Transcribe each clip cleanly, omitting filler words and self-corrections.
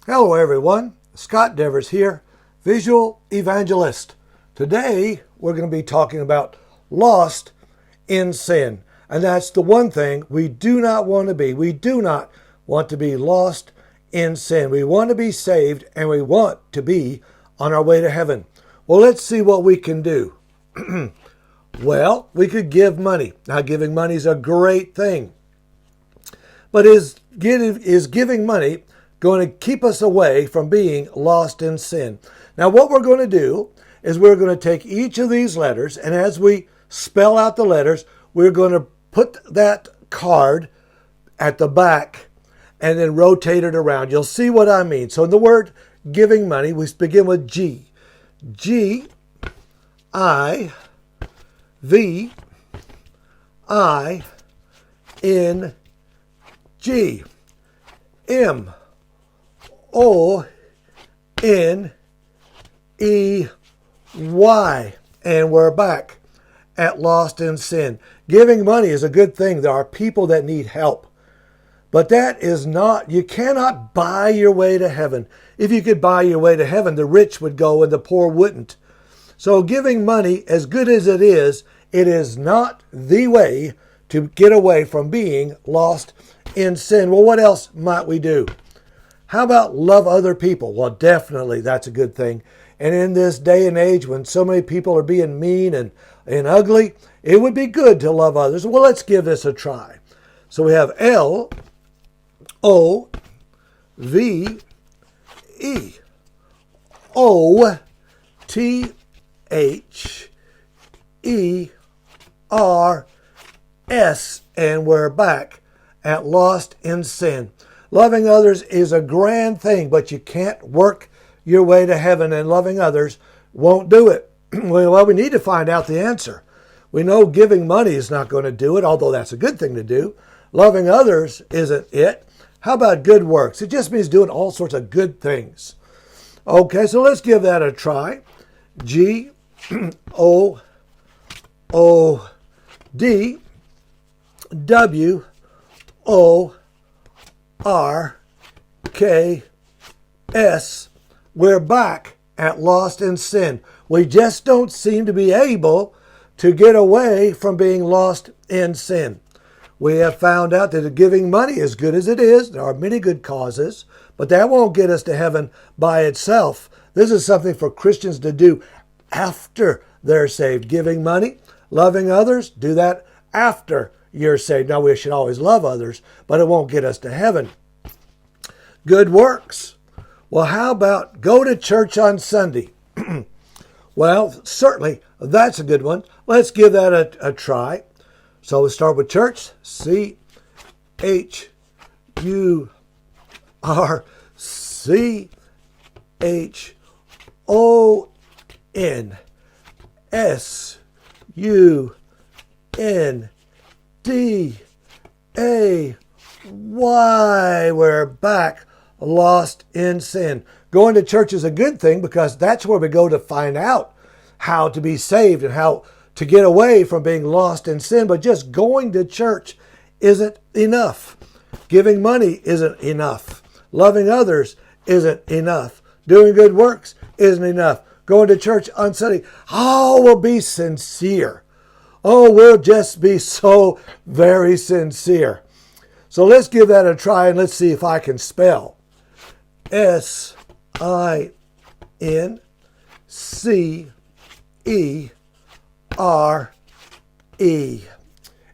Hello everyone, Scott Devers here, Visual Evangelist. Today we're going to be talking about lost in sin. And that's the one thing we do not want to be. We do not want to be lost in sin. We want to be saved and we want to be on our way to heaven. Well, let's see what we can do. Well, we could give money. Now, giving money is a great thing. But is giving money going to keep us away from being lost in sin? Now, what we're going to do is we're going to take each of these letters, and as we spell out the letters, we're going to put that card at the back and then rotate it around. You'll see what I mean. So in the word giving money, we begin with G. G, I, V, I, N, G. M, O, N, E, Y. And we're back at lost in sin. Giving money is a good thing. There are people that need help. But that is not, you cannot buy your way to heaven. If you could buy your way to heaven, the rich would go and the poor wouldn't. So giving money, as good as it is not the way to get away from being lost in sin. Well, what else might we do? How about love other people? Well, definitely that's a good thing. And in this day and age when so many people are being mean and ugly, it would be good to love others. Well, let's give this a try. So we have L, O, V, E, O, T, H, E, R, S, and we're back at lost in sin. Loving others is a grand thing, but you can't work your way to heaven, and loving others won't do it. Well, we need to find out the answer. We know giving money is not going to do it, although that's a good thing to do. Loving others isn't it. How about good works? It just means doing all sorts of good things. Okay, so let's give that a try. G, O, O, D, W, O, R, K, S. We're back at lost in sin. We just don't seem to be able to get away from being lost in sin. We have found out that giving money, as good as it is, there are many good causes, but that won't get us to heaven by itself. This is something for Christians to do after they're saved. Giving money, loving others, do that after you're saved. Now, we should always love others, but it won't get us to heaven. Good works. Well, how about go to church on Sunday? Well, certainly that's a good one. Let's give that a try. So we'll start with church. C-H-U-R-C-H-O-N. S-U-N-D-A-Y. We're back, lost in sin. Going to church is a good thing because that's where we go to find out how to be saved and how to get away from being lost in sin. But just going to church isn't enough. Giving money isn't enough. Loving others isn't enough. Doing good works isn't enough. Going to church on Sunday, oh, we'll be sincere. Oh, we'll just be so very sincere. So let's give that a try and let's see if I can spell. S-I-N-C-E-R-E.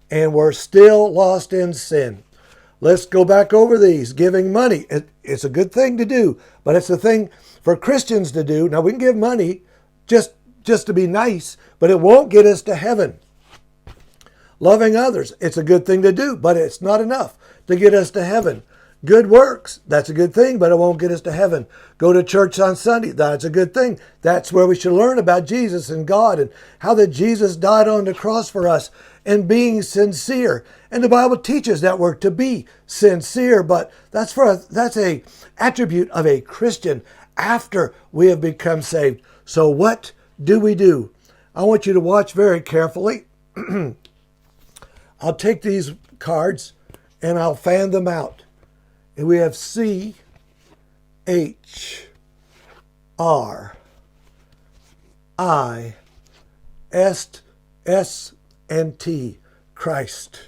And we're still lost in sin. Let's go back over these. Giving money, it's a good thing to do, but it's a thing for Christians to do. Now, we can give money just to be nice, but it won't get us to heaven. Loving others, it's a good thing to do, but it's not enough to get us to heaven. Good works, that's a good thing, but it won't get us to heaven. Go to church on Sunday, that's a good thing. That's where we should learn about Jesus and God and how that Jesus died on the cross for us and being sincere. And the Bible teaches that we're to be sincere, but that's a attribute of a Christian after we have become saved. So what do? I want you to watch very carefully. I'll take these cards and I'll fan them out. And we have C-H-U-R-C-H. H R I S and T, Christ.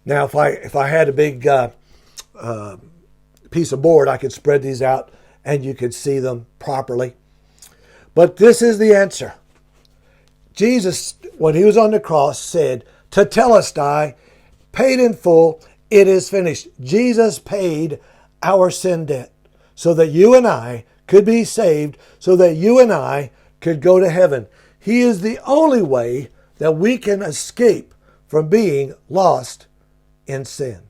Now, if I had a big piece of board, I could spread these out and you could see them properly. But this is the answer. Jesus, when he was on the cross, said, "Tetelestai," paid in full, it is finished. Jesus paid our sin debt so that you and I could be saved, so that you and I could go to heaven. He is the only way that we can escape from being lost in sin.